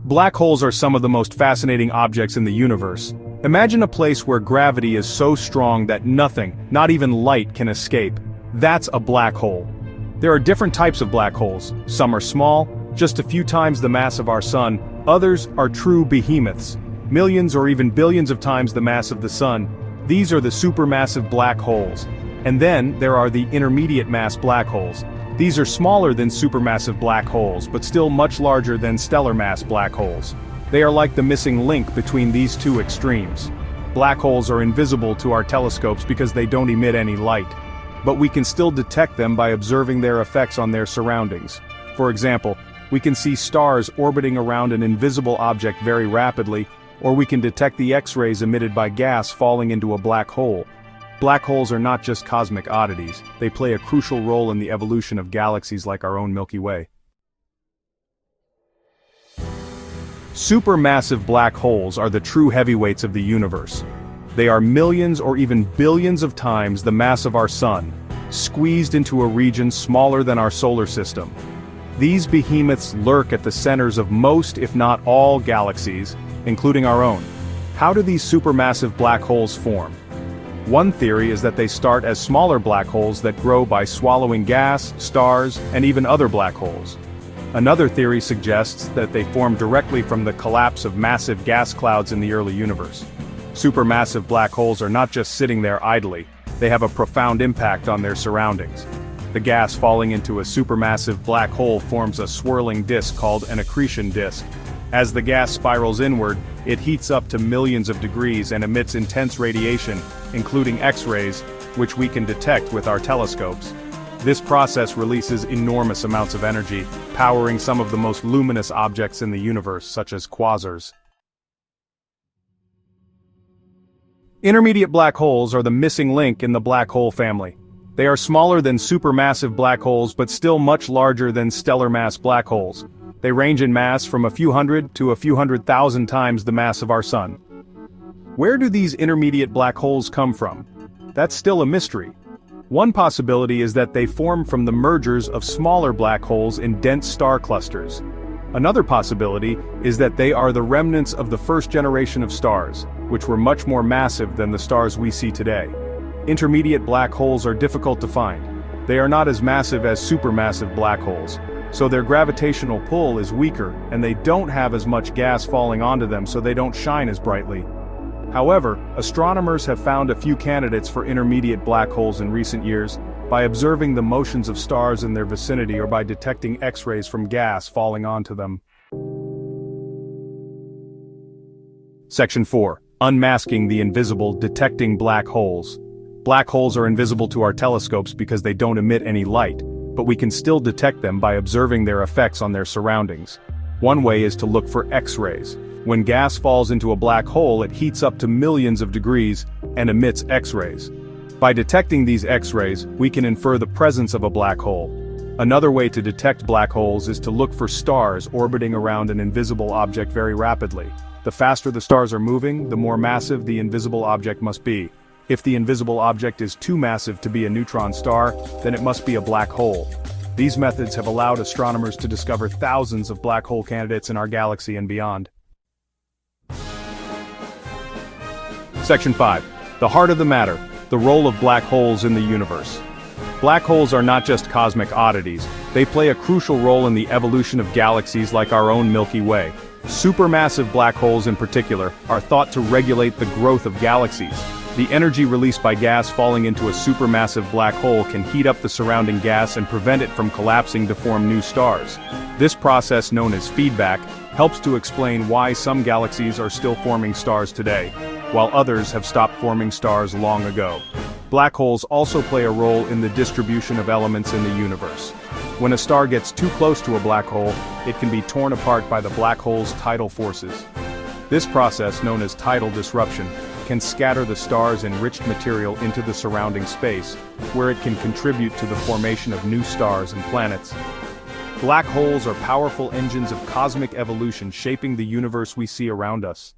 Black holes are some of the most fascinating objects in the universe. Imagine a place where gravity is so strong that nothing, not even light, can escape. That's a black hole. There are different types of black holes. Some are small, just a few times the mass of our sun. Others are true behemoths, millions or even billions of times the mass of the sun. These are the supermassive black holes. And then there are the intermediate mass black holes. These are smaller than supermassive black holes, but still much larger than stellar mass black holes. They are like the missing link between these two extremes. Black holes are invisible to our telescopes because they don't emit any light. But we can still detect them by observing their effects on their surroundings. For example, we can see stars orbiting around an invisible object very rapidly, or we can detect the X-rays emitted by gas falling into a black hole. Black holes are not just cosmic oddities, they play a crucial role in the evolution of galaxies like our own Milky Way. Supermassive black holes are the true heavyweights of the universe. They are millions or even billions of times the mass of our sun, squeezed into a region smaller than our solar system. These behemoths lurk at the centers of most, if not all, galaxies, including our own. How do these supermassive black holes form? One theory is that they start as smaller black holes that grow by swallowing gas, stars, and even other black holes. Another theory suggests that they form directly from the collapse of massive gas clouds in the early universe. Supermassive black holes are not just sitting there idly, they have a profound impact on their surroundings. The gas falling into a supermassive black hole forms a swirling disk called an accretion disk. As the gas spirals inward, it heats up to millions of degrees and emits intense radiation, including X-rays, which we can detect with our telescopes. This process releases enormous amounts of energy, powering some of the most luminous objects in the universe, such as quasars. Intermediate black holes are the missing link in the black hole family. They are smaller than supermassive black holes but still much larger than stellar mass black holes. They range in mass from a few hundred to a few 100,000 times the mass of our sun. Where do these intermediate black holes come from? That's still a mystery. One possibility is that they form from the mergers of smaller black holes in dense star clusters. Another possibility is that they are the remnants of the first generation of stars, which were much more massive than the stars we see today. Intermediate black holes are difficult to find. They are not as massive as supermassive black holes, so their gravitational pull is weaker, and they don't have as much gas falling onto them, so they don't shine as brightly. However, astronomers have found a few candidates for intermediate black holes in recent years by observing the motions of stars in their vicinity or by detecting X-rays from gas falling onto them. Section 4. Unmasking the invisible, detecting black holes. Black holes are invisible to our telescopes because they don't emit any light, but we can still detect them by observing their effects on their surroundings. One way is to look for X-rays. When gas falls into a black hole, it heats up to millions of degrees and emits X-rays. By detecting these X-rays, we can infer the presence of a black hole. Another way to detect black holes is to look for stars orbiting around an invisible object very rapidly. The faster the stars are moving, the more massive the invisible object must be. If the invisible object is too massive to be a neutron star, then it must be a black hole. These methods have allowed astronomers to discover thousands of black hole candidates in our galaxy and beyond. Section 5. The heart of the matter, the role of black holes in the universe. Black holes are not just cosmic oddities, they play a crucial role in the evolution of galaxies like our own Milky Way. Supermassive black holes in particular are thought to regulate the growth of galaxies. The energy released by gas falling into a supermassive black hole can heat up the surrounding gas and prevent it from collapsing to form new stars. This process, known as feedback, helps to explain why some galaxies are still forming stars today, while others have stopped forming stars long ago. Black holes also play a role in the distribution of elements in the universe. When a star gets too close to a black hole, it can be torn apart by the black hole's tidal forces. This process, known as tidal disruption, can scatter the star's enriched material into the surrounding space, where it can contribute to the formation of new stars and planets. Black holes are powerful engines of cosmic evolution shaping the universe we see around us.